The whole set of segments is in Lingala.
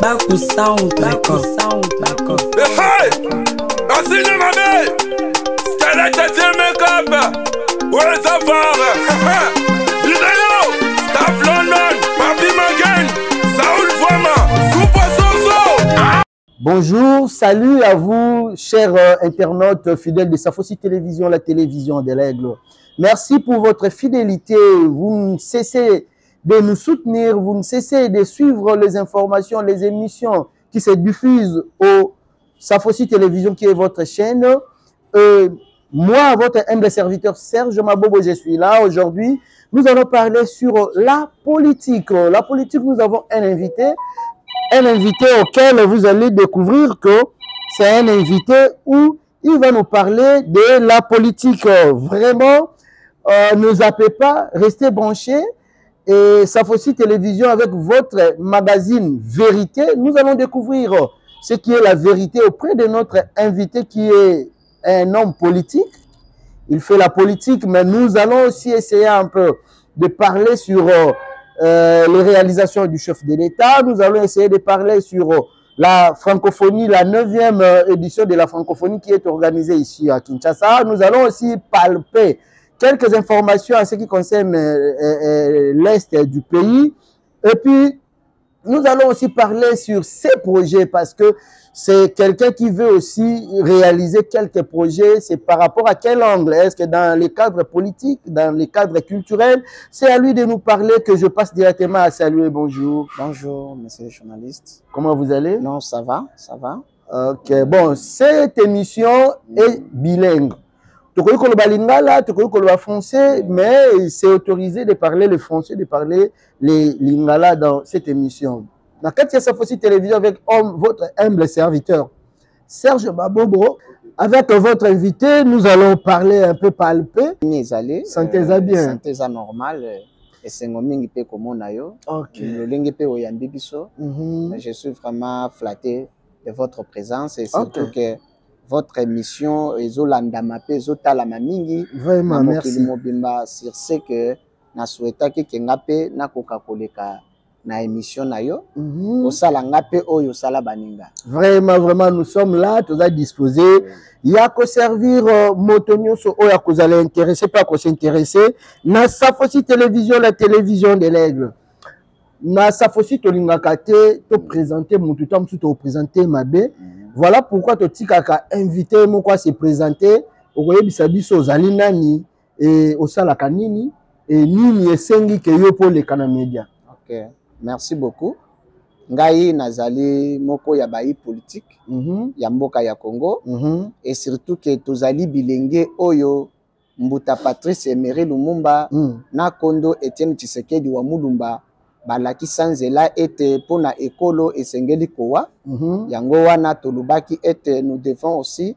Back to sound, d'accord. Hey! Assigne ma belle! Skelette till make-up! Where's the father? Vidéo! Staff London! Papi Magen! Saoul Fama! Super Soso! Bonjour, salut à vous, chers internautes fidèles de Safossi Télévision, la télévision de l'Aigle. Merci pour votre fidélité. Vous ne cessez de nous soutenir, vous ne cessez de suivre les informations, les émissions qui se diffusent au Safossi Télévision, qui est votre chaîne. Moi, votre humble serviteur Serge Mabobo, je suis là. Aujourd'hui, nous allons parler sur la politique. La politique, nous avons un invité auquel vous allez découvrir que c'est un invité où il va nous parler de la politique. Vraiment, ne zappez pas, restez branchés. Et Safossi Télévision avec votre magazine Vérité, nous allons découvrir ce qui est la vérité auprès de notre invité qui est un homme politique. Il fait la politique, mais nous allons aussi essayer un peu de parler sur les réalisations du chef de l'État. Nous allons essayer de parler sur la francophonie, la 9e édition de la francophonie qui est organisée ici à Kinshasa. Nous allons aussi palper quelques informations en ce qui concerne l'Est du pays. Et puis, nous allons aussi parler sur ses projets parce que c'est quelqu'un qui veut aussi réaliser quelques projets. C'est par rapport à quel angle? Est-ce que dans les cadres politiques, dans les cadres culturels? C'est à lui de nous parler que je passe directement à saluer. Bonjour. Bonjour, monsieur le journaliste. Comment vous allez? Non, ça va, ça va. Ok, bon, cette émission est bilingue. Tu connais le balingala, tu connais le français, mais c'est autorisé de parler le français, de parler les lingala dans cette émission. Dans Katia Safossi Télévision avec votre humble serviteur Serge Mabobo, avec votre invité, nous allons parler un peu palpé. Santé bien. Santé normal. Et c'est ngomingi pe komona yo. Ok. Lolingi pe oyambi biso. Je suis vraiment flatté de votre présence et surtout que votre émission ezolanda mape ezotala mamingi. Vraiment, merci. Mobimba sur ce que na souhaita ke ngape na kokakoleka na émission na yo. Osala ngape oyo sala baninga. Vraiment, nous sommes là, tous à disposer. Il y a qu'à servir motonio so oya ko allez intéresser, pas qu'on s'intéresser. Na Safossi Télévision, la télévision de l'Aigle. Na Safossi Tolingakate, te présenter mon tout temps, te présenter Mabé. Voilà pourquoi tu as invité moi se présenter au bisabiso ozali nani et osala kanini et nini esengi ke yo pour les Canamédia. OK, merci beaucoup. Ngai nazali moko ya bayi politique ya mboka ya Congo et surtout que tozali bilenge oyo Mbuta Patrice Emery Lumumba na Kondo Etienne Tshisekedi wa Mulumba balaki sanzela ete pona ekolo esengeli kowa yango wana tolubaki ete nous devons aussi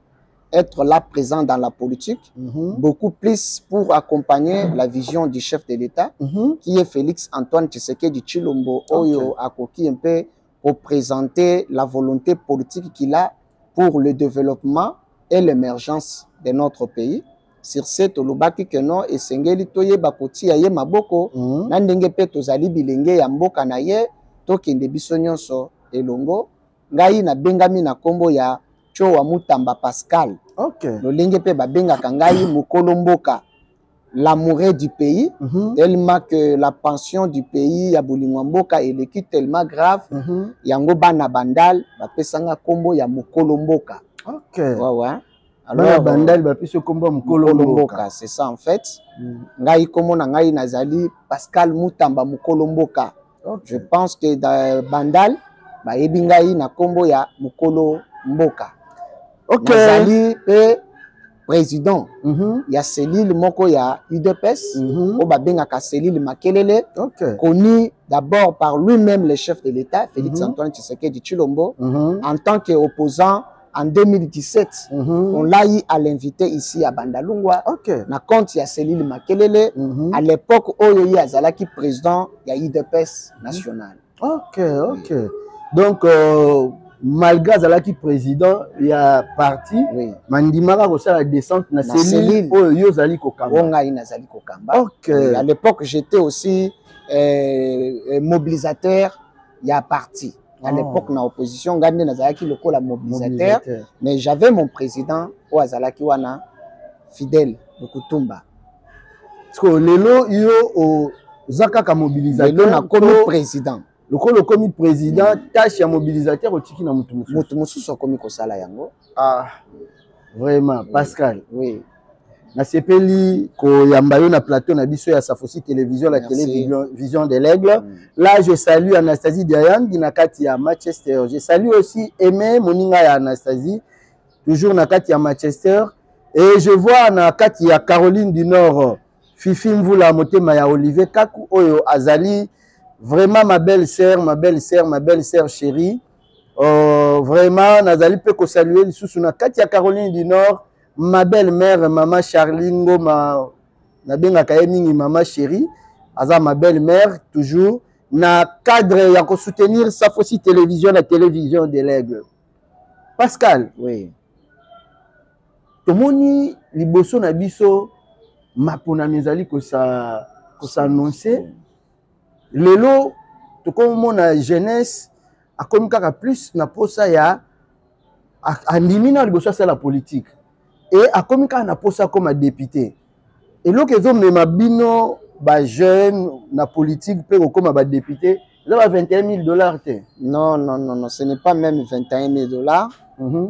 être là présent dans la politique beaucoup plus pour accompagner la vision du chef de l'État qui est Félix Antoine Tshisekedi Tshilombo oyo akoki un peu représenter la volonté politique qu'il a pour le développement et l'émergence de notre pays. Sur cette olubaki que non esengeli toyeba kotia ye maboko na ndenge pe tozali bilenge ya mboka na ye tokende biso nyonso elongo ngai na bengami na kombo ya Chowa Mutamba Pascal. Lolenge pe babengaka ngai mokolo mboka, l'amoureux du pays, tellement que la pension du pays ya bolingwa mboka eleki tellement grave yango bana bandal bapesanga kombo ya mokolo mboka. Ouais. Alors bandal bapesi kombo mokolo mboka, c'est ça en fait. Ngai komo na ngai nazali Pascal Mutamba mokolo mboka. Je pense que dans bandal ba yebi ngai na kombo ya mokolo mboka. Nazali pe président ya cellule moko ya UDPS o ba bengaka cellule Makelele, connu d'abord par lui-même le chef de l'État Félix Antoine Tshisekedi Tshilombo en tant qu'opposant. En 2017, on l'a eu à l'inviter ici à Bandalungwa. Na compte ya cellule Makelele. À l'époque, Oyoyi Azalaki président ya IDPS national. Donc, malgré Azalaki président, il y a parti. Mandimara Rosa la descente na cellule Oyoyi Azali Kokamba. À l'époque, j'étais aussi mobilisateur, il y a parti. À l'époque, dans l'opposition, Gandhi Nazaraki le la mobilisateur, mais j'avais mon président, Ouazalaki Wana, fidèle de Kutumba. Parce que Lelo, il y a Zakaka mobilisateur. Lelo, na commis président. Le commis président, tâche à mobilisateur, au tiki na Moutoumousou. Moutoumousou, so commis Kosala Yango. Ah, vraiment, Pascal. Oui. Na sepeli ko yambayo na plateau na biso ya Safosi télévision, la télévision de l'Aigle. Là je salue Anastasie Diane qui na kati ya Manchester. Je salue aussi Aimé Moninga ya Anastasie toujours na kati ya Manchester et je vois na kati ya Caroline du Nord Fifi Mvula motema ya Olivier Kaku oyo azali vraiment ma belle-sœur chérie. Vraiment nazali pe ko saluer lisusu na kati ya Caroline du Nord. Ma belle-mère, maman Charlingo, na benga mingi maman chérie, aza ma belle-mère toujours na cadre ya ko soutenir Safosi télévision, la télévision de l'Aigle. Pascal, oui. Tomoni liboso na biso mapona mezali ko sa annoncer. Lelo to comme na jeunesse a comme kaka plus na posa ya andimina liboso sa la politique. Et à comme quand on a posé comme un député. Et là qu'ils ont même bino ba jeune na politique peut comme un député, là va $21,000. Non, ce n'est pas même $21,000.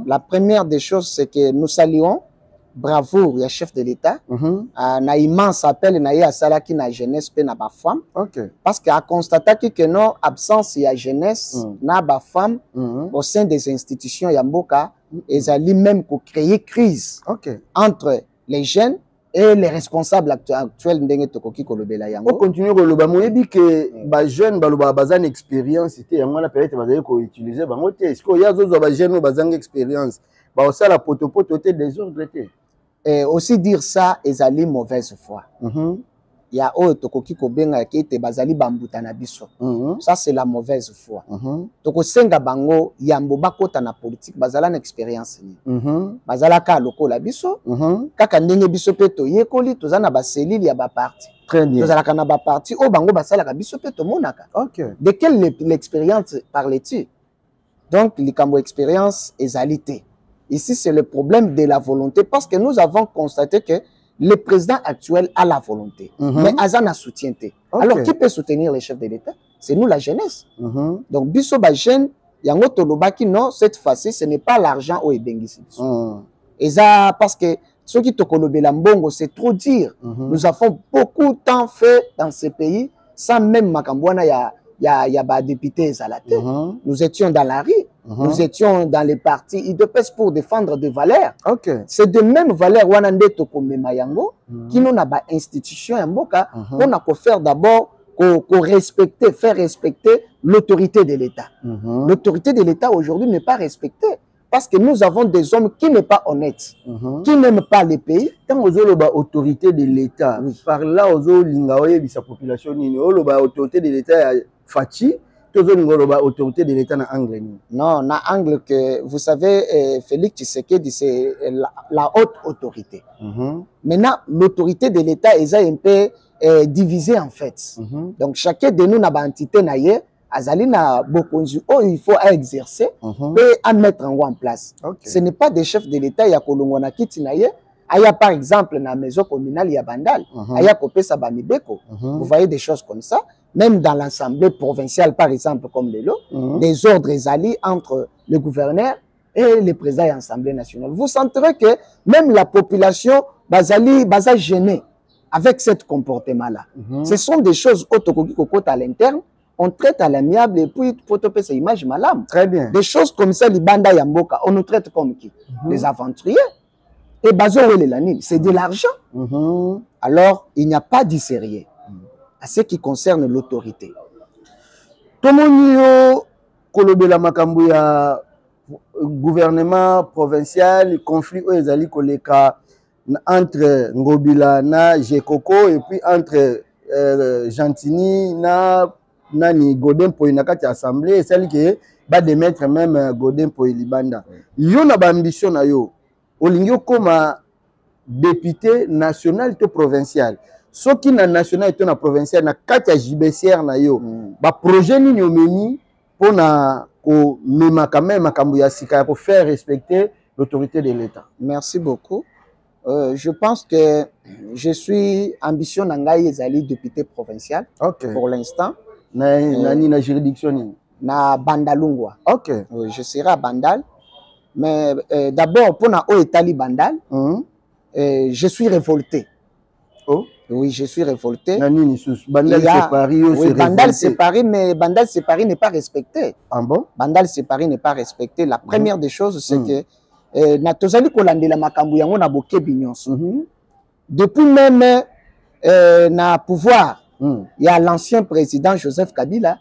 La première des choses c'est que nous saluons bravo le chef de l'État. Na immense appel na ya salaki na jeunesse pe na ba femme. Parce qu'à constater que non absence ya jeunesse na ba femme au sein des institutions ya mboka. Ils allaient même créer crise entre les jeunes et les responsables actuels ndenge tokoki kolobela yango. On continue koloba moyebi que ba jeune baloba bazana expérience c'était yango na peut-être bazali ko utiliser bango te. Est-ce que ya zozo ba jeune bazanga expérience ba osala potopoto te désordre te. Et aussi dire ça ils allaient mauvaise foi. Il y a oyo tokoki kobenga ke te bazali bambuta na biso. Ça c'est la mauvaise foi. Toko senga bango yambo bakota na politique bazala na expérience ni. Bazala ka lokola biso. Kaka ndenge biso pe to yekoli tozana ba selili ya ba parti. Très bien. Tozala kana ba parti o bango basala ka biso pe to monaka. De quelle l'expérience parlais-tu? Donc likambo expérience ezalité. Ici c'est le problème de la volonté parce que nous avons constaté que le président actuel a la volonté, mais Azana soutient. Alors, qui peut soutenir les chefs de l'État? C'est nous, la jeunesse. Donc, biso ba jeune, yango tolobaki non, cette fois-ci, ce n'est pas l'argent au ebengisi. Et ça, parce que ceux qui tokolobela mbongo, c'est trop dire. Nous avons beaucoup de temps fait dans ce pays, sans même makambouana ya ba député Zalate. Nous étions dans la rue. Nous étions dans les partis IDPS pour défendre des valeurs. C'est de mêmes valeurs wanande tokomema yango qui nous n'a pas institution yamboka on a qu'à faire d'abord respecter, faire respecter l'autorité de l'État. L'autorité de l'État aujourd'hui n'est pas respectée parce que nous avons des hommes qui n'est pas honnêtes, qui n'aiment pas les pays. Tant aux autorité de l'État, par là aux lingaoye sa population ni autorité de l'État Fachi. Autorité de l'État en anglais. Non, en anglais que vous savez, Félix Tshisekedi c'est la haute autorité. Maintenant, l'autorité de l'État est un peu divisée en fait. Donc chacun de nous n'a pas entité naie, azali na bokonzi oh il faut exercer et à mettre en place. Ce n'est pas des chefs de l'État ya kolongwana kiti naie. Aya par exemple na maison communale ya Bandal, aya kopesa banibeko. Vous voyez des choses comme ça. Même dans l'Assemblée provinciale, par exemple, comme les lots, des ordres alliés entre le gouverneur et le président de l'Assemblée nationale. Vous sentirez que même la population va gêner avec ce comportement-là. Ce sont des choses à l'interne, on traite à l'amiable et puis pour te ces images malam. Très bien. Des choses comme ça, l'Ibanda Yamboka, on nous traite comme qui? Les aventuriers. Et Bazo c'est de l'argent. Alors, il n'y a pas de sérieux. À ce qui concerne l'autorité. Tomonio kolobela makambo ya gouvernement provincial, conflit ezali koleka entre Ngobila na Jekoko et puis entre Gentini na nani Godin Poy na kati assemblée celle qui va démettre même Godin Poy Libanda. Yo na ba ambition na yo. Olingyo koma député national to provincial. soki na national et na provincial na kati ya JBCR na yo ba projet nini omemi pona ko mema quand même makambo ya sika pour faire respecter l'autorité de l'État. Merci beaucoup. Je pense que je suis ambition nangai ezali député provincial pour l'instant. Na juridiction na Bandalungwa. OK. Je serai à Bandal. Mais d'abord pour na Oetali Bandal, je suis révolté. Oh. Oui, je suis révolté. Bandal c'est Paris, oui, Bandal c'est Paris, mais Bandal c'est Paris n'est pas respecté. Ah bon? Bandal c'est Paris n'est pas respecté. La première des choses, c'est que na tozali kolandela makambo yango na boke binyonso. Depuis même na pouvoir, il y a l'ancien président Joseph Kabila.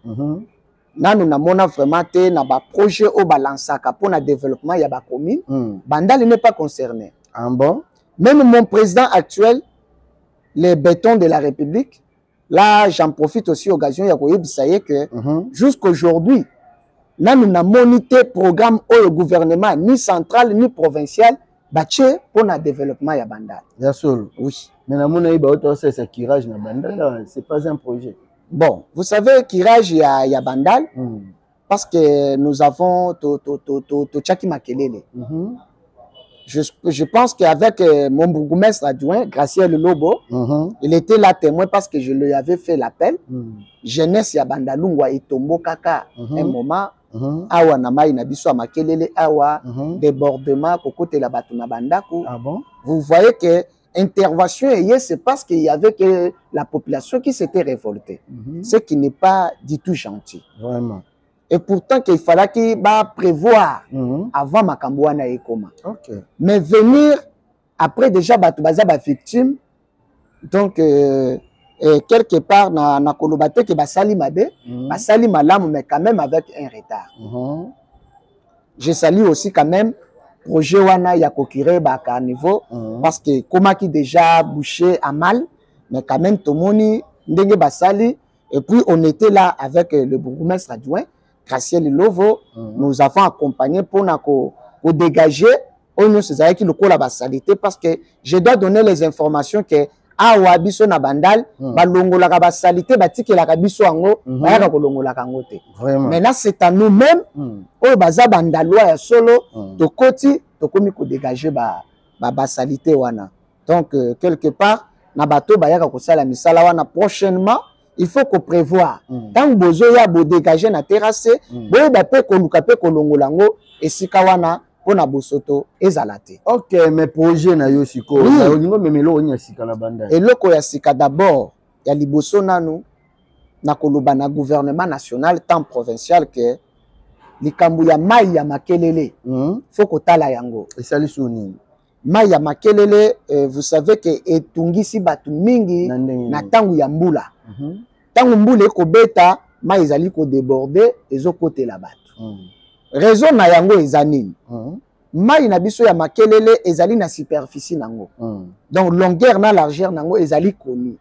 Nanu na mona vraiment te na ba projet au balansaka pour na développement ya ba commune. Bandal n'est pas concerné. Ah bon? Même mon président actuel, les bétons de la République, là j'en profite aussi occasion ya koyebisa que jusqu'aujourd'hui nanu na monité programme au gouvernement ni central ni provincial bache pour na développement ya Bandal. Bien sûr. Oui. Mais na mona iba auto c'est kirage na Bandal, c'est pas un projet. Bon, vous savez kirage ya Bandal parce que nous avons Tchaki Makelele. Je pense qu'avec mon bourgmestre adjoint, Graciel Lobo, il était là témoin parce que je lui avais fait l'appel. Jeunesse ya Bandalungwa et Tombo Kaka, un moment, awa na mai na biso Makelele, awa débordement, kokote la batuna bandaku. Ah bon? Vous voyez que intervention c'est parce qu'il y avait que la population qui s'était révoltée. Ce qui n'est pas du tout gentil. Vraiment. Et pourtant qu'il fallait qu'il prévoir avant Makambouana et Koma. Mais venir après déjà Batubaza ba victime, donc quelque part na kolobate que basali mabe, basali malamu mais quand même avec un retard. Je salue aussi quand même projet wana ya kokire ba carniveau parce que Koma qui déjà bouché à mal, mais quand même tomoni ndenge basali et puis on était là avec le bourgmestre adjoint Graciel Lovo, nous avons accompagné pour dégager qui le la basalité parce que je dois donner les informations que awa biso na Bandal balongola ka basalité batiki la biso ango ba ka kolongola kango te. Maintenant c'est à nous-mêmes o baza bandalois ya solo to koti to komi ko dégager ba basalité wana. Donc quelque part na bato ba ya ka kosala misala wana prochainement. Il faut qu'on prévoit. Tant que vous avez dégagé na terrasse, vous avez koluka kolongolango et sikawana pour na bosoto ezalate. OK, mais projet na yo siko. Olingo memelo onya sika na Bandal. Et loko ya sika d'abord, ya liboso nanu na koloba na gouvernement national tant provincial que likambu ya mai ya Makelele. Faut ko tala yango. Et sali soni. Mai ya Makelele, vous savez que etungisi batu mingi na tangu ya mbula. Tangu mbula ko beta mai ezali ko déborder ezo côté la batu. Raison na yango ezanini. Mai na biso ya Makelele ezali na superficie nango. Donc longueur na largeur nango ezali connu.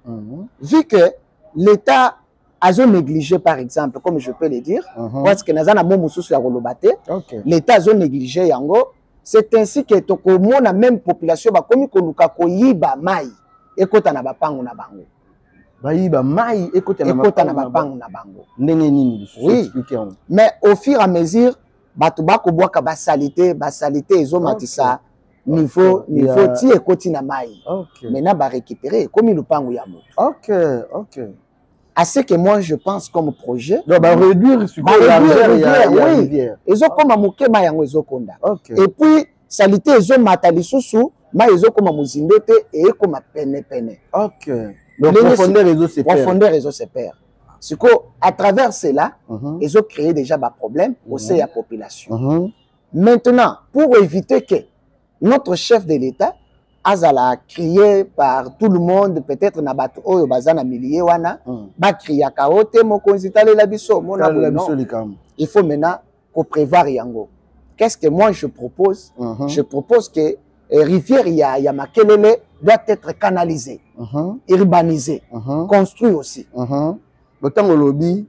Vu que l'État a négligé par exemple comme je peux le dire parce que nazana mo mususu ya kolobate, l'État a négligé yango. C'est ainsi que tokomona même population ba komi koluka koyiba mai ekota na bapango na bango. Bayiba mai ekota na bapango na bango. Ndenge nini oui. Mais au fur et à mesure batu ba ko boka basalité ezo matisa niveau ti ekoti na mai. Maintenant ba récupérer comme lupango ya mo. OK. À ce que moi je pense comme projet, donc ba réduire sur la rivière. Ezo koma mukema yango ezo konda. Et puis salité ezo matali susu, ma ezo koma muzindete et koma pene. OK. Donc profondeur ezo se perd. C'est que à travers cela, ezo créer déjà ba problème au sein de la population. Maintenant, pour éviter que notre chef de l'État azala crié par tout le monde peut-être na bato oyo bazana millier wana ba crier kaote mo konzitale la biso mona il faut maintenant qu'on prévoir yango. Qu'est-ce que moi je propose? Je propose que rivière ya Makelele doit être canalisée, urbanisée, construit aussi. Autant au lobby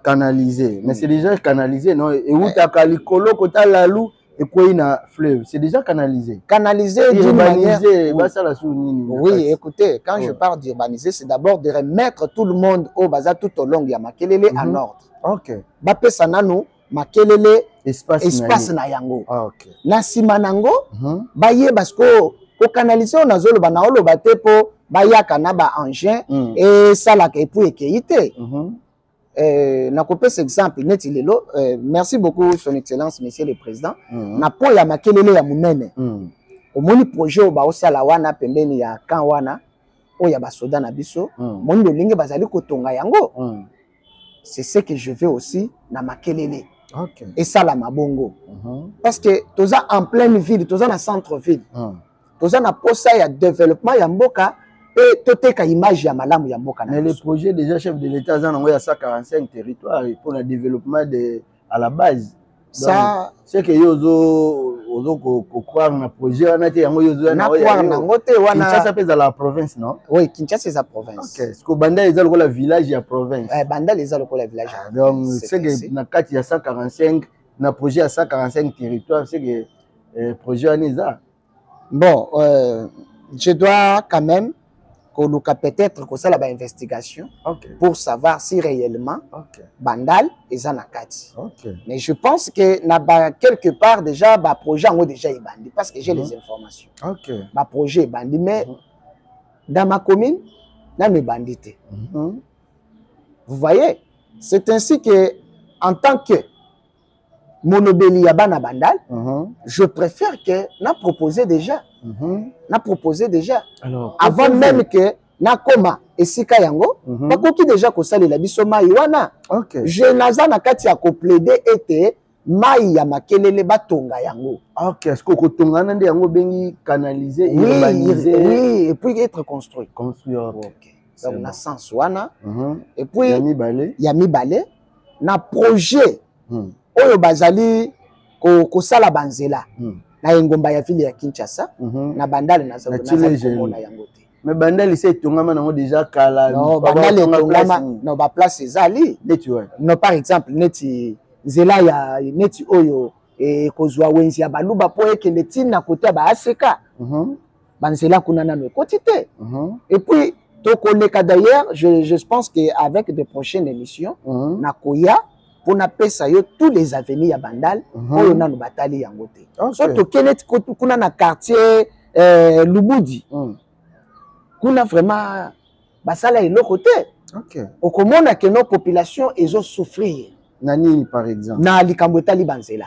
canalisé, mais c'est déjà canalisé non et où ta kalikolo kota lalu Et quoi, il a fleuve, c'est déjà canalisé. Canalisé d'une manière. Oui, écoutez, quand je parle d'urbaniser, c'est d'abord de remettre tout le monde au bazar tout au long de Makelele en ordre. Ok. Bape sanano, Makelele, espace na yango. Ok. Na simanango, baye basko, ko canaliser on a zolo banaolo bate po, baya kanaba engin, et ça la ke pour ékeite. Na kopé cet exemple, net il est là. Merci beaucoup, Son Excellence, Monsieur le Président. Na po ya Makelele ya munene. Au moni projet au baosala wana pembeni ya kan wana o ya basoda na biso moni lolinge bazali kotonga yango c'est ce que je veux aussi na Makelele et ça la mabongo parce que toza en pleine ville toza na centre ville toza na posa ya développement ya mboka et toteka image ya malamu ya mboka mais le projet déjà chef de l'état za nango ya 145 territoires pour le développement de à la base ça c'est que yozo croire na projet wana te yango yozo na croire nango te wana Kinshasa pesa la province non oui Kinshasa c'est la province OK ce que Bandal eza lokola village ya province Bandal eza lokola village donc c'est que na kati ya 145 na projet ya 145 territoires c'est que projet wana eza bon je dois quand même peut-être que ça la investigation pour savoir si réellement Bandal est en Akati. Mais je pense que quelque part déjà le projet est déjà bandit parce que j'ai les informations. Le projet est bandit mais dans ma commune dans mes bandités. Vous voyez, c'est ainsi que en tant que monobéli yabana Bandal, je préfère que n'a proposé déjà. N'a proposé déjà. Alors, avant même que na koma esika yango bakoki déjà ko salela biso mai wana. Je naza na kati ya ko plaider ete mai ya Makelele batonga yango. OK, est-ce que kotonga na nde yango bengi canaliser urbaniser oui et puis être construit. OK. Donc na sens wana et puis ya mibale na projet oyo bazali ko sala banzela. Na engomba ya ville ya Kinshasa na Bandal na komona yango te mais Bandal c'est tongama nango déjà kala non Bandal tongama no ba place ezali neti ouais no par exemple neti nzela ya neti oyo kozwa wenzi ya baluba po ekende tina kote ba aseka banzela kuna nano ekoti te et puis tokoleka d'ailleurs je pense que avec de prochaines émissions na koya pour na pesa yo tous les avenirs ya Bandal oyo nanu batali yango te so to kenet kuna na quartier Lubudi kuna vraiment basala eloko te okomona que nos populations ezo souffrir nani par exemple na likambo etali banzela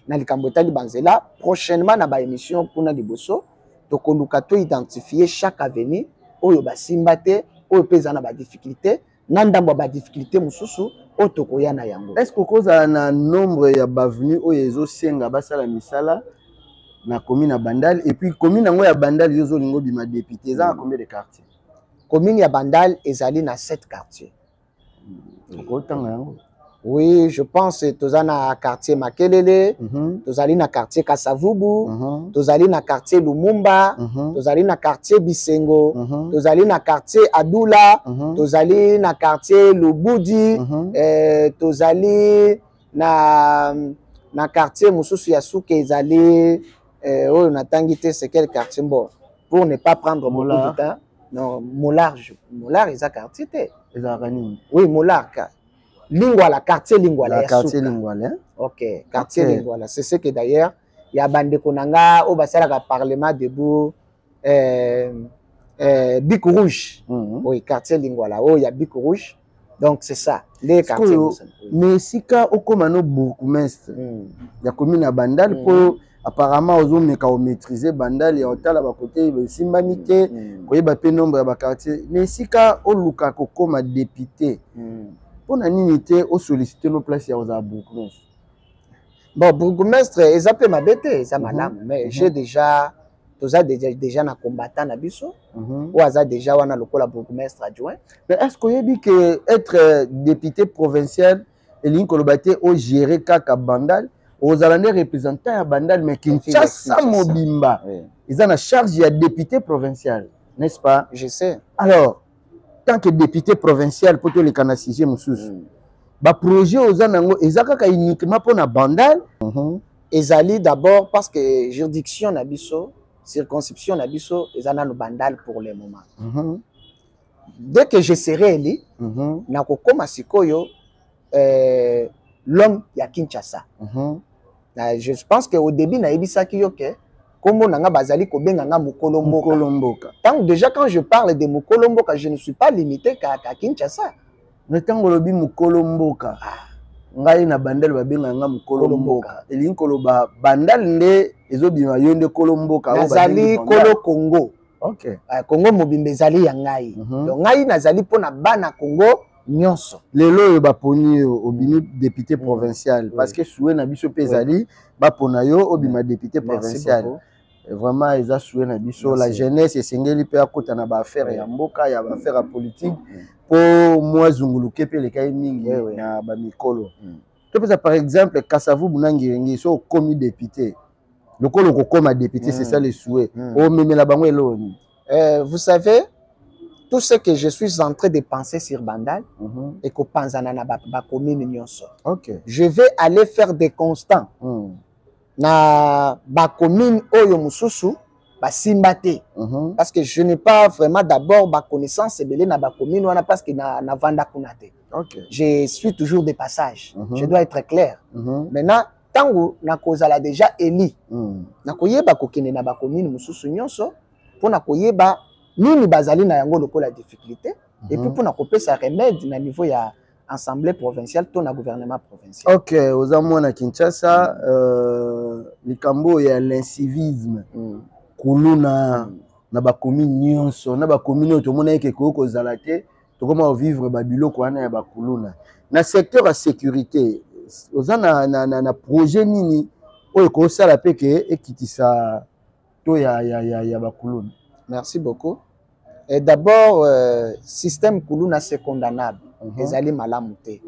na likambo etali banzela prochainement na ba émission kuna liboso tokoluka to identifier chaque avenir oyo basimba te oyo pesa na ba difficulté na ndambo ba difficulté mususu otokoya na yango. Est-ce que koza na nombre ya bavenu oyo ezosenga basala misala na commune ya Bandal et puis commune yango ya Bandal yozo lingo bima député za combien de quartiers? Commune ya Bandal ezali na 7 quartiers. Oui, je pense tozana quartier Makelele, tozali na quartier Kasavubu, tozali na quartier Lumumba, tozali na quartier Bisengo, tozali na quartier Adula, tozali na quartier Lubudi, tozali na quartier mususu ya Suke ezali oyo natangite c'est quel quartier bon pour ne pas prendre beaucoup de temps. Non, Molar eza quartier te. Oui, Molar Lingwala, quartier Lingwala. Quartier Lingwala. Ok, quartier Lingwala. C'est ce que d'ailleurs, il y a Bande Konanga, au Basala Parlement debout, Bic Rouge. Oui, quartier Lingwala. Oh, il y a Bic Rouge. Donc c'est ça, les quartiers. Mais si quand on commence bourgmestre, il y a commune à Bandal pour apparemment aux hommes qui ont maîtrisé Bandal et au tal à côté de Simbanité, il y a peu nombre de quartiers. Mais si quand on luka comme député. Pour l'unité, on sollicite nos places aux bourgmestre. Bon, bourgmestre, ils appellent ma bête, ça madame, mais j'ai déjà, tous ça déjà na combattant na biso, ou ça déjà on a le bourgmestre adjoint. Mais est-ce qu'on dit que être député provincial et l'incolobate au gérer kaka Bandal, aux allendés représentants à Bandal, mais qui Kinshasa Mobimba, ils ont la charge de député provincial, n'est-ce pas? Je sais. Alors, tant que député provincial pour tous les canassigés moussous, bah projet aux anango ezaka uniquement pour na Bandal ezali d'abord parce que juridiction na biso, circonscription na biso, ezana no bandal pour le moment. Dès que je serai élu, na kokoma sikoyo l'homme ya Kinshasa. Je pense qu'au début na ebisaki yo ke kombo nanga bazali ko benganga mukolo mboka. Tant déjà quand je parle de mukolo mboka, je ne suis pas limité qu'à Kinshasa. Mais tant que lobi mukolo mboka. Ngai na bandel babenga nga mukolo mboka. Elingi koloba bandal nde ezobima yo nde kolo mboka. Nazali kolo Congo. OK. Congo mobimbe ezali ya ngai. Donc ngai nazali pona bana Congo nyonso. Lelo baponi obimi député provincial parce que soué na biso pezali bapona yo obima député provincial. Vraiment eza soué na biso la jeunesse esengeli pe akota na ba affaire ya mboka ya ba affaire politique pour moi zunguluke pe le kai mingi na ba mikolo. To par exemple Kasavu Bunangi so komi député. Le kolo ko koma député c'est ça le souhait. O memela bango eloni. Vous savez tout ce que je suis en train de penser sur Bandal et que panzana na ba commune nyonso. OK. Je vais aller faire des constants. Na ba commune oyo mususu ba simbate parce que je n'ai pas vraiment d'abord ba connaissance belé na ba commune wana parce que na vanda kunate. OK. Je suis toujours de passage. Je dois être clair. Maintenant tango na kozala déjà élu. Na koyeba kokene na ba commune mususu nyonso pour na koyeba nini bazali na yango lokola difficulté et puis pour na kopesa remède na niveau ya assemblée provinciale to na gouvernement provincial. OK, aux amours na Kinshasa likambo ya l'incivisme kuluna na ba commune nyonso na ba commune to mona ke ko zala te to comment vivre ba biloko wana ya ba kuluna na secteur ya sécurité ozana na projet nini oyo ko sala peke ekitisa to ya ba kuluna. Merci beaucoup. Et d'abord système kuluna c'est condamnable. Ezali malamu te.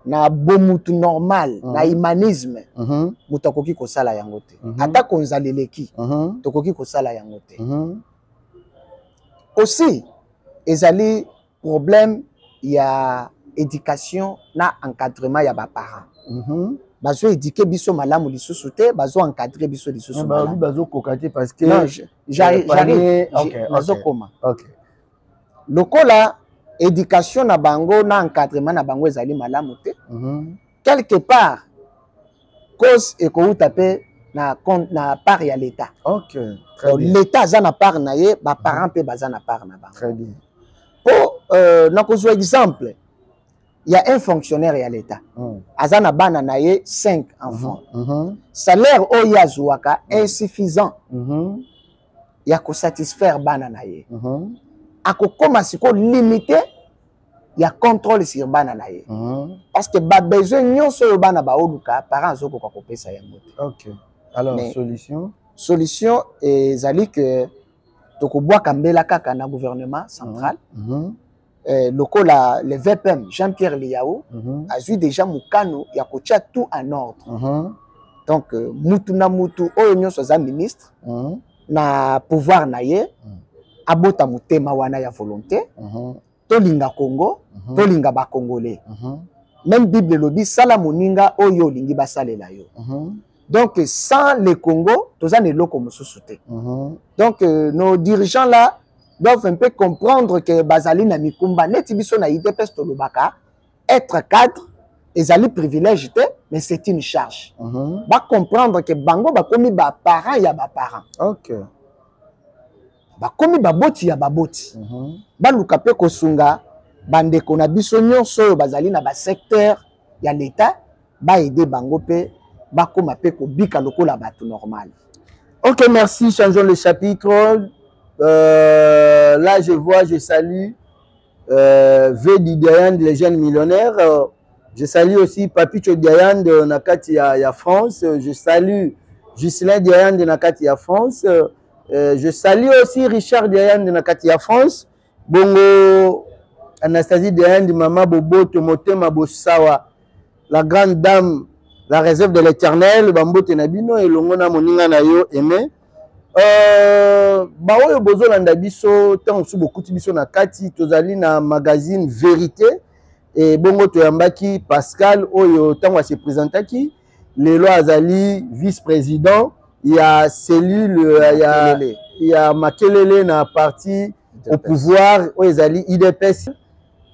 Na bomutu normal, na humanisme. Mutakoki ko sala yango te. Ata konzaleleki. Tokoki ko sala yango te. Aussi ezali problème ya éducation na encadrement ya ba parents. Bazo éduquer biso malamu lisusu te, bazo encadrer biso lisusu malamu. Bazo kokate parce que non, j'arrive. Bazo koma. OK. Lokola éducation na bango na encadrement na bango ezali malamu te. Quelque part cause ekouta pe na part ya l'état. OK. L'état za na part na ye, ba parents pe baza na part na bango. Très bien. Pour na kozwa exemple, il y a un fonctionnaire à l'état. Azana bana na ye 5 enfants. Salaire o ya zuaka insuffisant. Ya ko satisfaire bana na ye. Akokoma siko limité ya contrôle sur bana na ye. Parce que ba besoin nyonso yo bana ba oluka parents zoko ko kopesa yango. OK. Alors mais, solution ezali que tokobwa kambela kaka na gouvernement central. Lokola le VPM Jean-Pierre Liao a eu déjà mukano ya kotia tout en ordre. Donc mutu na mutu oyo nyonso za ministre na pouvoir na ye abota mutema wana ya volonté tolinga Congo tolinga ba Congolais. Même Bible lobi sala moninga oyo lingi basalela yo. Donc sans le Congo toza ne loko mususu te. Donc nos dirigeants là doivent un peu comprendre que bazali na mikumba neti biso na IDPS tolobaka être cadre ezali privilège te mais c'est une charge. Ba comprendre que bango ba komi ba parents ya ba parents. OK. Ba komi ba boti ya ba boti. Ba luka pe kosunga bandeko na biso nyonso bazali na ba secteur ya l'état ba aider bango pe ba koma pe ko bika lokola bato normal. OK, merci, changeons le chapitre. Là, je salue Vedi Diane, les jeunes millionnaires. Je salue aussi Papicho Diane de Nakati à France. Je salue Ghislain Diane de Nakati à France. Je salue aussi Richard Diane de Nakati à France. Bongo Anastasie Diane de Mama Bobo Tomotema Bossawa. La grande dame, la réserve de l'éternel. Bambo Tenabino et Longona Moninga Nayo aimé. Baoyo bozolanda biso tant sous beaucoup biso na kati tozali na magazine Vérité et bongo toyambaki Pascal oyo tant se présentaki Lelo Azali, vice-président. Il y a cellule, il y a Makelele na parti au pouvoir, Azali, IDPS.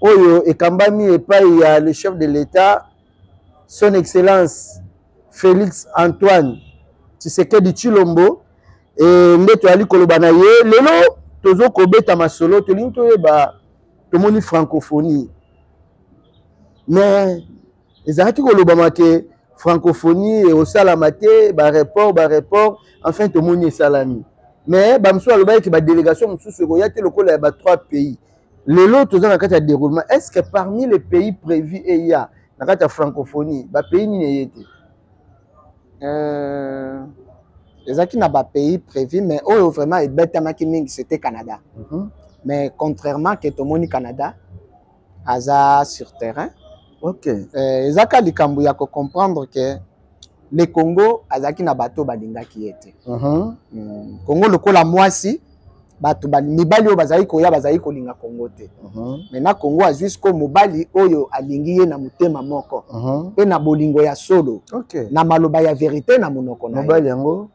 Oyo et Kambami et pas, il y a le chef de l'État, son excellence Félix Antoine Tshisekedi Tshilombo. Et Ndeto Ali Kolobanaye, Lelo, Tozo Kobeta Masolo, Tolinto Eba, Tomoni francophonie. Mais, les arrêtés Kolobamake, francophonie et au salamate, rapport, enfin tout le monde est salami. Mais bamsou aloba ki ba délégation msou se goyate le col ba 3 pays. Les autres dans le déroulement, est-ce que parmi les pays prévus il y a la francophonie, ba pays ni été les qui n'a pas pays prévu mais oh vraiment et betamaki c'était Canada. Mais contrairement que tout le monde Canada aza sur terrain. OK. Ezaka likambu ya ko comprendre que le Congo azaki na bato balinga ki était. Congo lokola mwasi bato mibali oyo bazali koya bazali kolinga Congo te. Maintenant Congo a jusqu'au mobali oyo alingi ye na mutema moko. Pe na bolingo ya solo. OK. Na maloba ya vérité na monoko na. Mobali yango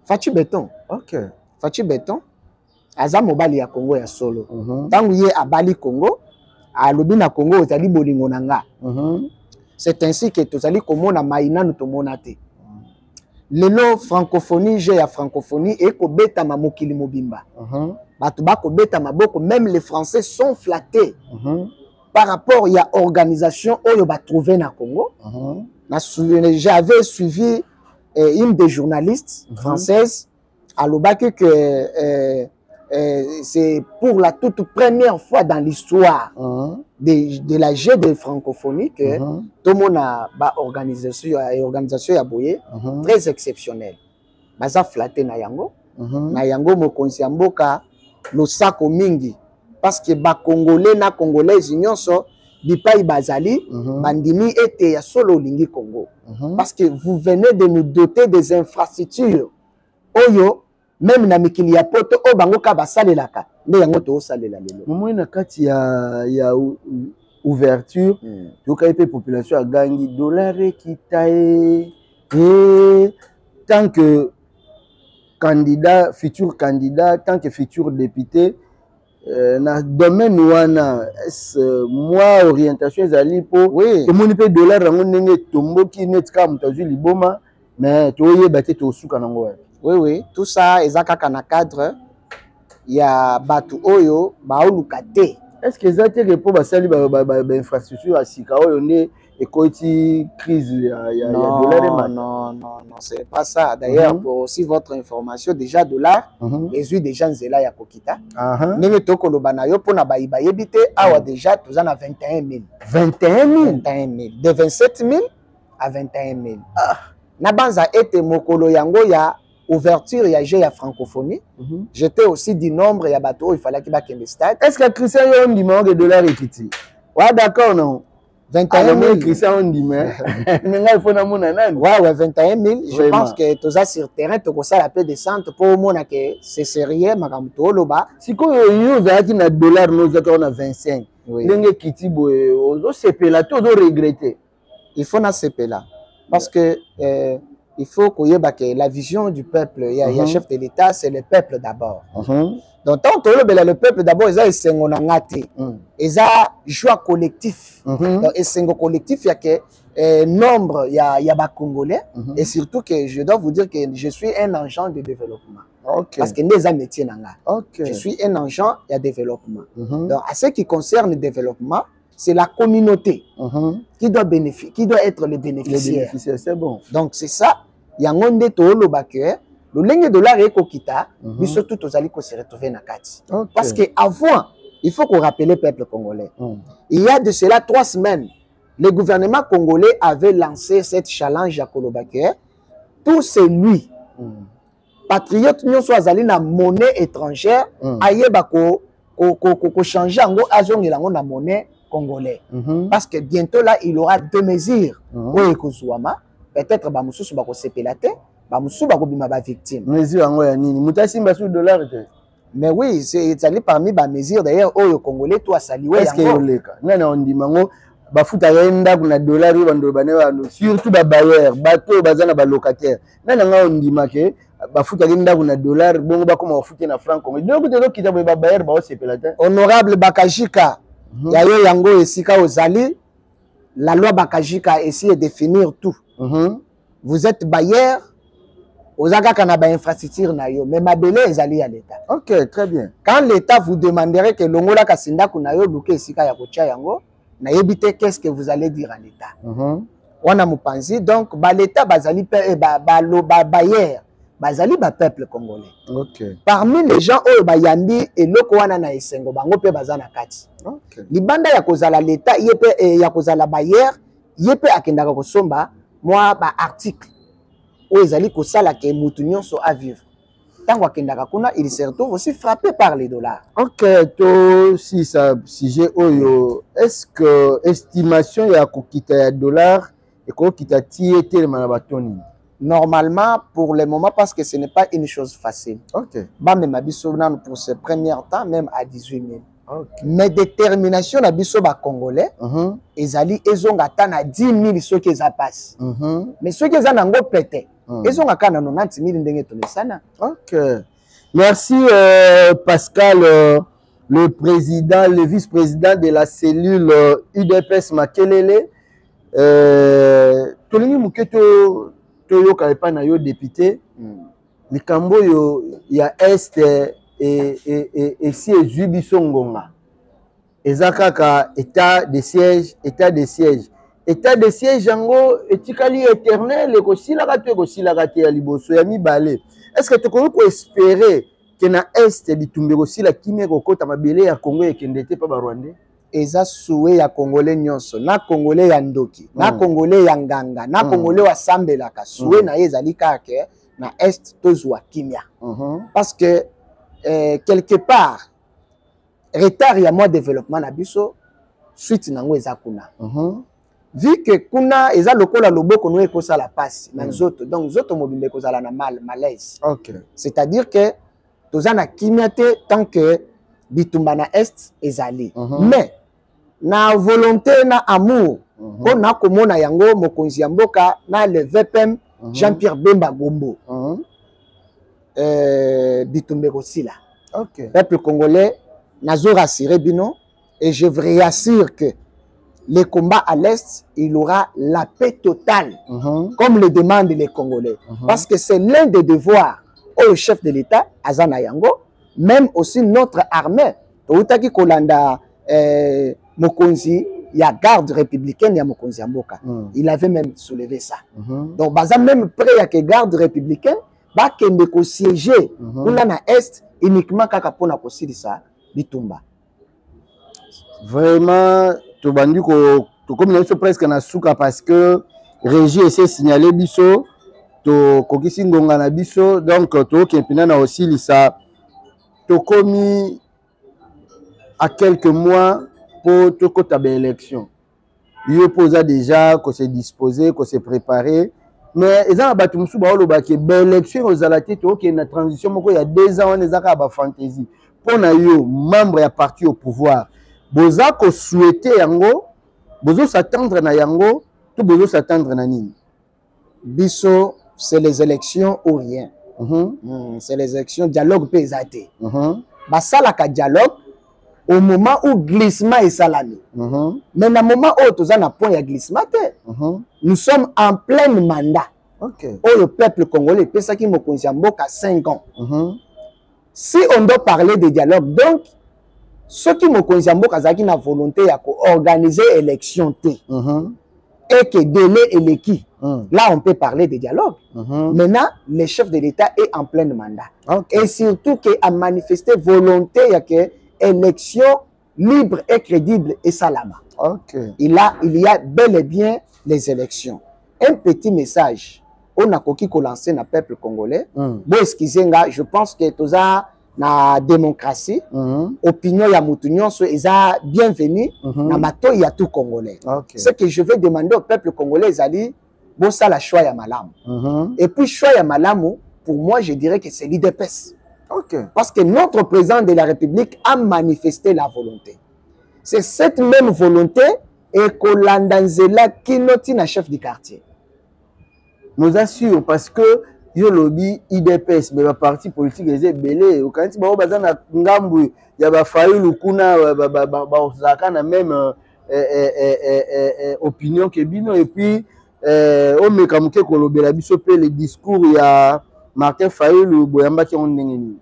Fachi Beton. OK. Fachi Beton aza mobali ya Congo ya solo. Tangu ye abali Congo alobi na Congo ozali bolingo nanga. C'est ainsi que tozali komona maina nous tomona te. Lelo francophonie j'ai ya francophonie et ko beta ma mokili mobimba. Bato ba ko beta maboko même les Français sont flattés. Par rapport il y a organisation oyo ba trouver na Congo. J'avais suivi une des journalistes françaises à l'obaki que c'est pour la toute première fois dans l'histoire de la G de francophonie que tout le monde a organisation ya boye très exceptionnelle. Baza flatté na yango mokonzi mboka lo sako mingi parce que ba congolais na congolais nyonso bipai bazali bandimi ete ya solo lingi Congo parce que vous venez de nous doter des infrastructures oyo même na mikili ya poto o bango ka basalelaka nde yango to salela lelo momo na kati ya ouverture to ka pe population a gangi dollar kitae et tant que candidat futur candidat tant que futur député na domaine wana moi orientation ezali po to moni pe dollar rango ndenge tomboki net ka mutazu liboma mais to yeba te to suka nango. Oui, tout ça ezaka na cadre ya batu oyo baoluka te. Est-ce que ça te répond basali ba infrastructure asika oyo ne ekoti crise ya dollar? Non, c'est pas ça. D'ailleurs, pour aussi votre information, déjà dollar, les déjà nzela ya kokita. Nenge toko lobana yo pona ba yebite awa déjà tozana 21 000. 21 000. De 27 000 à 21 000. Na banza ete mokolo yango ya ouverture ya G ya francophonie. J'étais aussi du nombre ya bateau il fallait qu'il back in stade. Est-ce que Christian yo ndima de dollar ekiti? Ouais d'accord non. 21 000 Christian ndima. Nenga il faut na mona nani? Ouais 21 000, je pense que toza sur terrain to ko sala peu descente pour mona que c'est sérieux makamto loba. Siko yo zaki na dollar no zaki on a 25. Ndenge kiti boye ozo sepela to ozo regretter. Il faut na sepela parce que il faut que la vision du peuple, il y a chef de l'État, c'est le peuple d'abord. Donc, tant que le peuple d'abord, il y a un joie collectif. Donc, et un collectif, il y a que nombre, il y a des Congolais. Et surtout que je dois vous dire que je suis un agent de développement. Parce que nous avons métier. Je suis un agent de développement. Donc, à ce qui concerne le développement, c'est la communauté qui doit bénéficier, qui doit être le bénéficiaire. C'est bon. Donc c'est ça. Il y a un monde le baquet, le ligne de l'art et kokita, mais surtout aux alliés se retrouver na kati. Parce que avant, il faut qu'on rappelle le peuple congolais. Il y a de cela 3 semaines, le gouvernement congolais avait lancé cette challenge à Kolobaké pour celui patriote nous soit allé na monnaie étrangère, aïe bako ko changer ango azong elango na monnaie congolais. Parce que bientôt là, il aura 2 mesures. Peut-être ba mususu ba ko sepelate, ba mususu ba ko bima ba victime. Mesure ango ya nini? Mutasi mba sous dollar te. Mais oui, c'est allé parmi ba mesures d'ailleurs au congolais toi saliwe yango. Est-ce que yoleka? Nana on dit mango bafuta yenda kuna dollar bando bane bando surtout ba bailleur bato bazana ba locataire nana nga ondima ke bafuta yenda kuna dollar bongo ba koma bafuta na franc congolais donc to kita ba bailleur ba osepela te honorable Bakajika yayo yango esika ozali la loi Bakajika essaie de définir tout vous êtes bailleur ozaka kana ba infrastructure na yo mais mabele ezali ya l'état. OK, très bien. Quand l'état vous demanderait que longola kasinda kuna yo luke esika ya kocha yango na yebite qu'est-ce que vous allez dire à l'état. Wana mupanzi donc ba l'état bazali ba bailleur bazali ba peuple congolais. OK. Parmi les gens oyo bayambi eloko wana na esengo bango pe bazana kati. OK. Libanda ya kozala l'état yepe ya kozala bailleur yepe akendaka kosomba moi ba article ezali kosala ke mutu nyonso à vivre. Tango akendaka kuna il se retrouve aussi frappé par les dollars. OK, to si ça sujet oyo est-ce que estimation ya kokita ya dollar et kokita tie tellement na batoni? Normalement pour le moment parce que ce n'est pas une chose facile. OK. Ba même biso nan pour ce premier temps même à 18 000. OK. Mais détermination na biso ba congolais ezali ezonga ta na 10 000 ceux qui ça passe. Mais ceux qui ça nango pété ezonga kana 90 000 ndenge tonesana. OK. Merci Pascal le président, le vice-président de la cellule UDPS Makelele. Tolingi muketo toyoka pa na yo député. Likambo yo ya est et si ezubiso ngonga. Ezakaka état de siège, état de siège. État de siège yango etikali éternel ekosila te ya liboso ya mibale. Est-ce que tu peux espérer que na est bitumbe kosila kimia kokota mabele ya Congo ekende te pa ba Rwandais? Eza souhait ya congolais nyonso na congolais ya ndoki na congolais ya nganga na congolais wa sambelaka souhait na ezali kaka na est tozwa kimia. Parce que quelque part retard ya moi développement na biso suite nango eza kuna. Vu que kuna eza lokola loboko no ekosa la passe na nzoto donc nzoto mobimbe kozala na malaise. OK. C'est-à-dire que tozana kimia te tant que bitumba na est ezali. Mais na volonté na amour on a komona yango mokonzi ya mboka na le VPM Jean-Pierre Bemba Gombo. Bitumbe kosila. OK. Peuple congolais nazo rassurer bino et je vous réassure que les combats à l'est, il aura la paix totale, comme le demandent les Congolais. Parce que c'est l'un des devoirs au chef de l'État, Azana Yango, même aussi notre armée. Toutaki Kolanda Mokonzi, il y a garde républicaine, il y a Mokonzi Amboka. Il avait même soulevé ça. Donc, Baza même prêt à que garde républicaine, ba kende ko siéger, on a na est uniquement kakapona ko silisa bitumba. Vraiment tobandi ko comme nous presque na suka parce que régie essaie signaler biso to kokisi ngonga na biso donc to kempina na aussi lisa to komi à quelques mois pour to kota ba élection yo posa déjà ko se disposer ko se préparer mais ezana batu musu ba oloba ke ba élection ozalati to ke na transition moko ya 2 ans on ezaka ba fantaisie pour na yo membre ya parti au pouvoir boza ko souhaiter yango bozo s'attendre na yango tout bozo s'attendre na nini biso c'est les élections ou rien. C'est les élections dialogue pesate. Basala ka dialogue au moment où glissement est salami. Mais na moment où tu as un point de glissement nous sommes en plein mandat. OK. Où le peuple congolais peut ça qui me concerne à 5 ans. Si on doit parler de dialogue donc ceux qui me concernent qui na volonté à organiser élection et que délai est l'équipe. Là, on peut parler de dialogue. Maintenant, le chef de l'État est en plein mandat. Et surtout qu'il a manifesté volonté à que élection libre et crédible et salama. Il y a bel et bien les élections. Un petit message. On a coquille lancé dans le peuple congolais. Bon, excusez-moi, je pense que tout ça na démocratie, opinion ya mutunyon so eza bienvenue na mato ya tout congolais. Ce que je vais demander au peuple congolais ezali bon ça la choix ya malamu. Et puis choix ya malamu pour moi je dirais que c'est l'UDPS. Parce que notre président de la République a manifesté la volonté. C'est cette même volonté et kolanda nzela kinoti na chef du quartier. Nous assurons parce que yo lobby IDPS mais ba parti politique les belé au quand ba baza na ngambu ya ba Fayulu kuna ba osaka na même opinion que bino et puis o mekamuke ko lobela biso pe le discours ya Martin Fayulu boyamba ki on ndengeni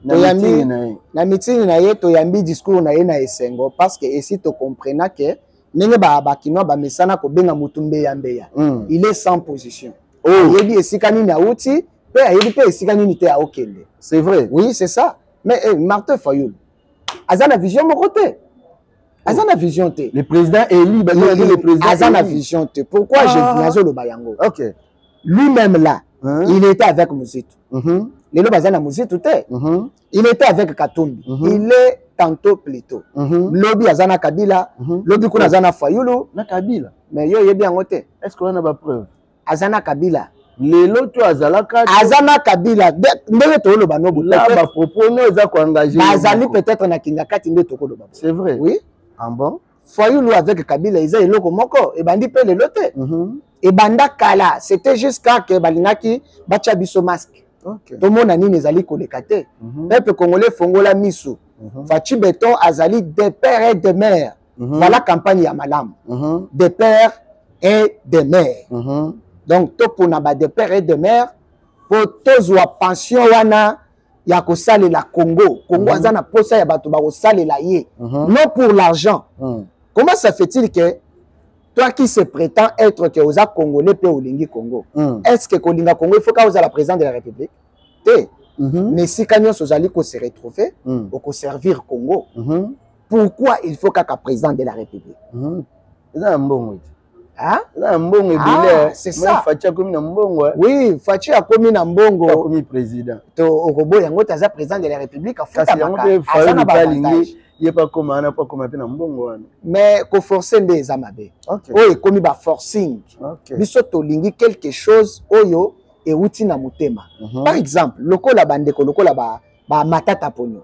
na meeting na ye to yambi discours na ye na esengo parce que ici to comprena que ndenge ba kino ba mesana ko benga mutumbe yambeya il est sans position. Yebi esika nini auti pe yebi pe esika nini te aokende. C'est vrai. Oui, c'est ça. Mais Martin Fayulu azana vision mon côté. Azana vision te. Le président élu le président azana vision te. Pourquoi je nazo lo bayango? OK. Lui-même là, il était avec Muzitu. Les lots bazana Muzitu te. Il était avec Katumbi. Il est tantôt plutôt. Lobby azana Kabila, lobby kuna azana Fayulu na Kabila. Mais yo yebi yango te. Est-ce qu'on a pas preuve? Azana Kabila. Lelo to azalaka azana Kabila ndenge to loba no là ba proposer eza ko engager bazali peut-être na kingakati nde to loba. C'est vrai. Oui. En bon. Fayulu avec Kabila ils ont eloko moko et bandi pe lelo te. Et banda kala c'était jusqu'à que balinaki bacha biso masque. OK. Tout monde nini ezali koleka te. Peuple congolais fongola misu. Fachi Beton azali des pères et des mères. Voilà campagne ya malam. Des pères et des mères. Donc to pour na ba des pères et des mères pour tozwa pension wana ya ko sale la Congo. Congo azana posa ya bato ba ko sale la ye. Non pour l'argent. Comment ça fait-il que toi qui se prétend être que oza congolais pe olingi Congo. Est-ce que kolinga Congo il faut ka oza la présidente de la République? Té. Mais si kanyo sozali ko se retrouver ou ko servir Congo. Pourquoi il faut qu'à président de la République? Ah, c'est ça. Fachi a commis na mbongo. Oui, Fachi a commis na mbongo. A commis président. To Okobo yango taza président de la République a fait il est pas comme on pas comme na mbongo. Mais ko forcer des amabe. OK. Oyo commis ba forcing. OK. Biso to lingi quelque chose oyo e uti na mutema. Par exemple, lokola bandeko lokola ba Matata Ponyo.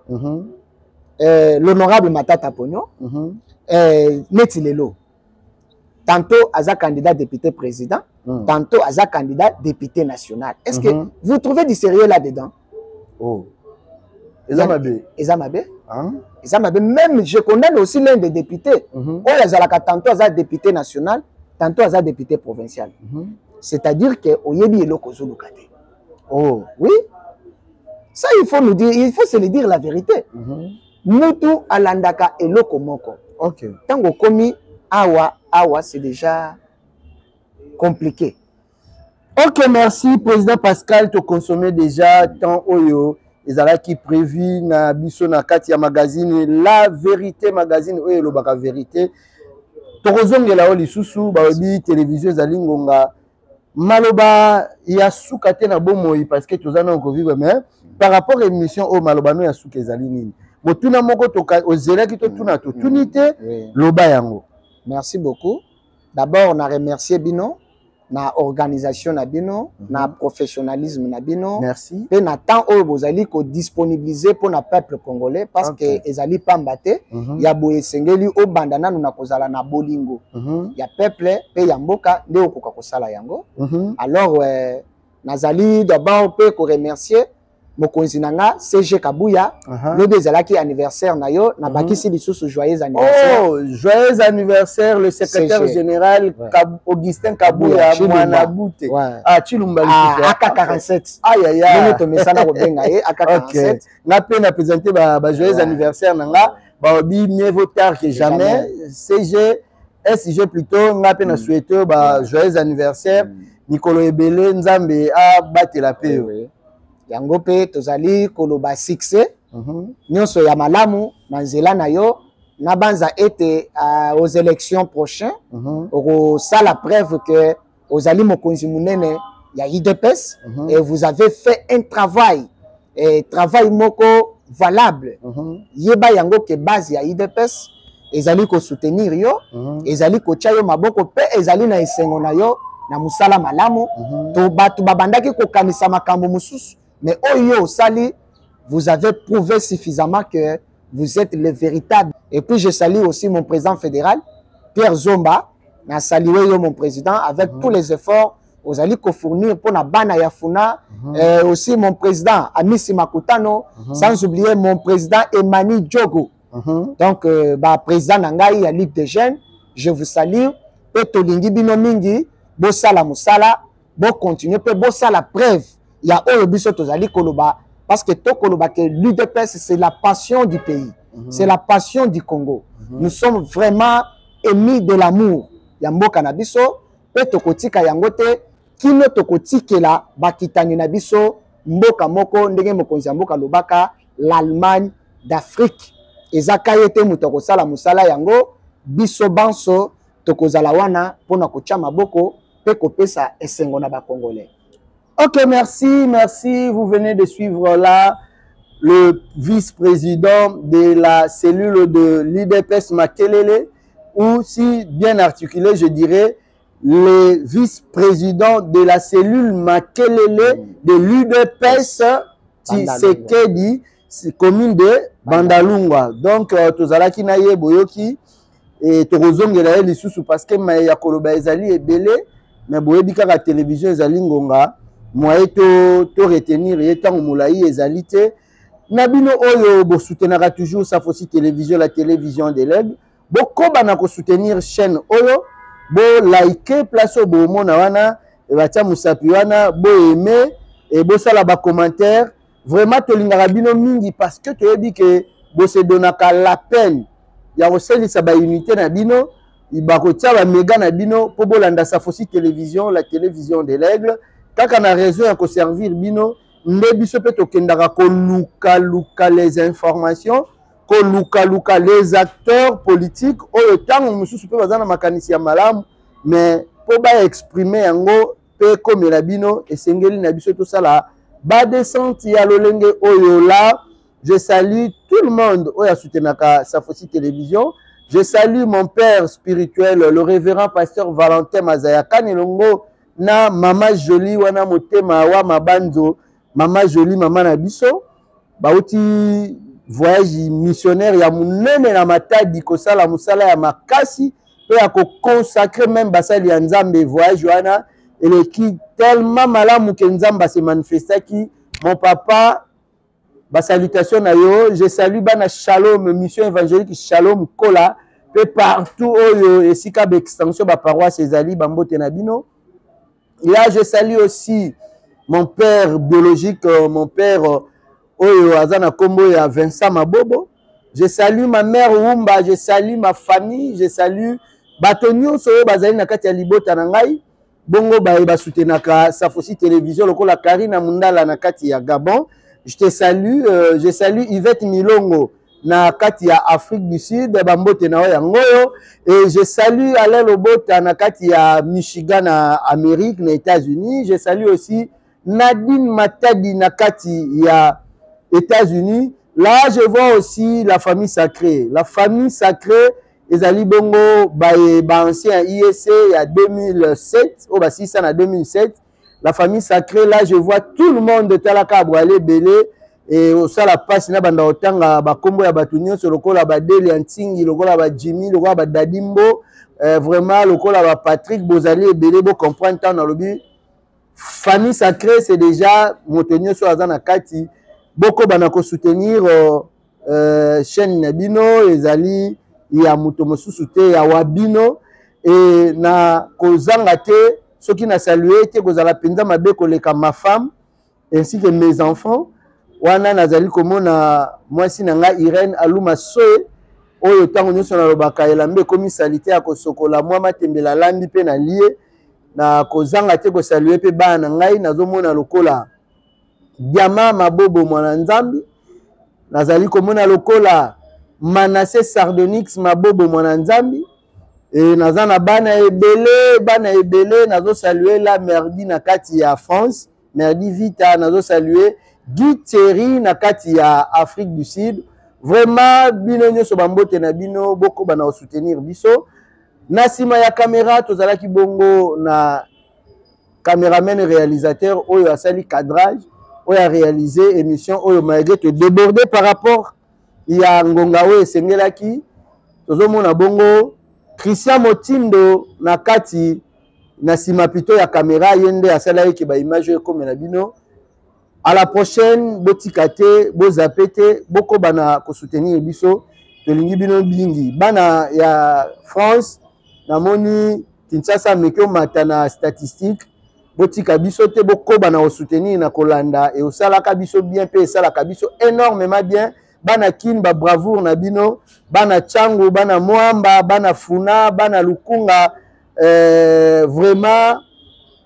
L'honorable Matata Ponyo. Neti lelo. Tantôt, Aza candidat député président, tantôt, Aza candidat député national. Est-ce que vous trouvez du sérieux là-dedans? Oh. Ezamabe. Ezamabe. Même, je connais aussi l'un des députés. Tantôt, Aza député national, tantôt, Aza député provincial. C'est-à-dire que Oyebi Eloko Zolukate. Oh. Oui. Ça, il faut nous dire, il faut se le dire la vérité. Mutu alandaka Eloko Moko. OK. Tango komi Awa, c'est déjà compliqué. Ok, merci, Président Pascal, tu consommé déjà tant Oyo, et qui prévu na biso na Katia magazine, la vérité magazine, Oyo lo baka vérité. Torozonge la oli susu, baobi télévision zalingonga, maloba ya soukate na bomoi parce que tu as encore vivre mais par rapport à l'émission au maloba no ya souke zalinini. Motuna moko toka ozela ki to tuna to tunité loba yango. Merci beaucoup. D'abord, on a remercié Bino, na organisation na Bino, na professionnalisme na Bino. Merci. Et na temps où vous allez disponibiliser pour le peuple congolais parce que les allez pas mbaté. Il y a boye sengeli au bandana nous na kozala na bolingo. Il y a peuple pe yamboka de okoka kosala yango. Alors nazali d'abord peut ko remercier mokonzi nanga CG Kabuya le dezalaki anniversaire na yo na bakisi lisusu joyeux anniversaire. Oh, joyeux anniversaire le secrétaire général Augustin Kabuya mwana bute. Ah Chilumba AK47. Aïe aïe aïe. Nous to mesana ko benga ye AK47. Na pe na présenter ba joyeux anniversaire nanga ba bi mieux vaut tard que jamais. CG SG plutôt na pe na souhaiter ba joyeux anniversaire Nicolo Ebele Nzambe a battre la paix. Yango pe tozali koloba succès nyonso ya malamu na nzela na yo na banza ete aux élections prochaines au ça la preuve que ozali mokonzi munene ya IDPS et vous avez fait un travail moko valable yeba yango ke base ya IDPS ezali ko soutenir yo ezali ko tia yo maboko pe ezali na esengo na yo na musala malamu to batu babandaki ko kanisa makambo mususu. Mais Oyo Sali, vous avez prouvé suffisamment que vous êtes le véritable. Et puis je salue aussi mon président fédéral, Pierre Zomba, na salué yo mon président avec tous les efforts aux alliés qu'on fournir pour na bana yafuna, aussi mon président Amisi Makutano, sans oublier mon président Emani Djogo. Donc président Nangai ya Ligue des Jeunes, je vous salue. Pe tolingi bino mingi, bo sala musala, bo continuer pe bo sala preuve. Il y a oyo biso tozali koloba parce que to koloba que l'UDPS c'est la passion du pays. C'est la passion du Congo. Nous sommes vraiment émis de l'amour. Yamboka na biso, pe tokotika yangote, kino tokotikela bakitani na biso, mboka moko ndenge mokonzi mboka lobaka l'Allemagne d'Afrique. Ezaka yete mutoko sala musala yango biso banso tokozala wana pona kotia maboko pe kopesa esengo na ba Congolais. Ok, merci. Vous venez de suivre là le vice-président de la cellule de l'UDPS Makelele, ou si bien articulé, je dirais, le vice-président de la cellule Makelele de l'UDPS Tshisekedi, commune de Bandalungwa. Donc, tozalaki na ye boyoki et tozongela ye lisusu parce que ya koloba ezali ebele, mais boyebi kaka télévision ezali ngonga. Moi to retenir etango molayi ezali te na bino oyo bo soutenir toujours Safosi télévision, la télévision de l'aigle bo koba na ko soutenir chaîne oyo bo liker place bo mona wana e batia musapi wana bo aimer et bo sala ba commentaire vraiment to lingaka bino mingi parce que to yebi que bo se donaka la peine ya koselisa ba unité na bino ba kotia ba méga na bino po bolanda Safosi télévision, la télévision de l'aigle. Kaka na raison ya ko servir bino nde biso pe tokendaka ko luka les informations, ko luka les acteurs politiques oyo tango mususu pe bazana makanisi ya malamu mais po ba exprimer yango pe komela bino esengeli na biso to sala ba descente ya lolenge oyo là. Je salue tout le monde oyo soutenaka Safosi télévision. Je salue mon père spirituel, le révérend pasteur Valentin Mazaya Kanelongo na mama Jolie wana motema wa mabanzo, mama Jolie mama na biso bauti voyage missionnaire ya munene na matadi kosala musala ya makasi pe ya ko consacrer même basali ya Nzambe voyage wana eleki tellement malamu ke Nzamba se manifestaki. Mon papa ba salutation na yo, je salue bana Shalom mission évangélique Shalom Kola pe partout oyo esika ba extension ba paroisse ezali bambote na bino. Là, je salue aussi mon père biologique, mon père Oyo Azana Kombo ya Vincent Mabobo. Je salue ma mère Wumba, je salue ma famille, je salue Batonio Soyo Bazali Nakati ya Libota Nangai. Bongo ba soutenaka Safosi télévision lokola Karina Mundala Nakati ya Gabon. Je te salue, je salue Yvette Milongo na kati ya Afrique du Sud, bambote na ya ngoyo, et je salue Alain Lobota na kati ya Michigan na Amérique na États-Unis. Je salue aussi Nadine Matadi na kati ya États-Unis. Là, je vois aussi la famille sacrée. La famille sacrée, ezali bongo ba ancien IEC il y a 2007, au basi ça en 2007. La famille sacrée, là, je vois tout le monde de Talaka Boale Belé. Et au sein la passe na banda otanga ba kombo ya batunyo sur lokola ba Deli Antingi, lokola ba Jimmy, lokola ba Dadimbo, vraiment lokola ba Patrick Bozali ebele bo comprendre tant dans le but. Famille sacrée, c'est déjà motonyo sur azana kati boko bana ko soutenir chaîne Nabino ezali ya muto mosusu te ya Wabino et na kozanga te soki na saluer te kozala penza mabe koleka ma femme ainsi que mes enfants. Wana nazali komona mwasi nanga Irene Aluma Soe oyo tango nyonso na lobaka elambe komi salite ya kosokola mwa matembela landi pe na lie na kozanga te ko saluer pe bana ngai nazomona lokola Diama Mabobo mwana Nzambi, nazali komona lokola Manassé Sardonix Mabobo mwana Nzambi, et nazana bana ebele nazo saluer la Merdi na kati ya France, Merdi Vita nazo saluer Guy Thierry na kati ya Afrique du Sud. Vraiment bino nyoso bambote na bino boko bana soutenir biso. Na sima ya caméra tozalaki bongo na caméraman réalisateur oyo asali cadrage oyo a réalisé émission oyo malgré te débordé par rapport ya ngonga oyo esengelaki tozomona bongo Christian Motindo na kati na sima pito ya caméra yende asala yeke ba image comme na bino. À la prochaine, botikate, bozapete, boko bana ko soutenir biso, tolingi bino bingi. Bana ya France, namoni Kinshasa mekyo matana statistique, botika biso te boko bana ko soutenir na kolanda et osala ka biso bien pe sala ka biso énormément bien. Bana kin ba bravoure na bino, bana Chango, bana Mwamba, bana Funa, bana Lukunga, vraiment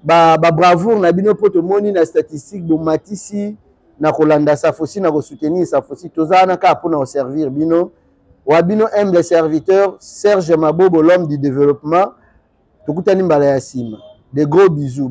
ba bravoure na bino poto moni na statistique bo matisi na kolanda Safosi na ko soutenir Safosi tozana ka pour na servir bino wa bino humble serviteur Serge Mabobo l'homme du développement tukutani mbala ya sima. De gros bisous.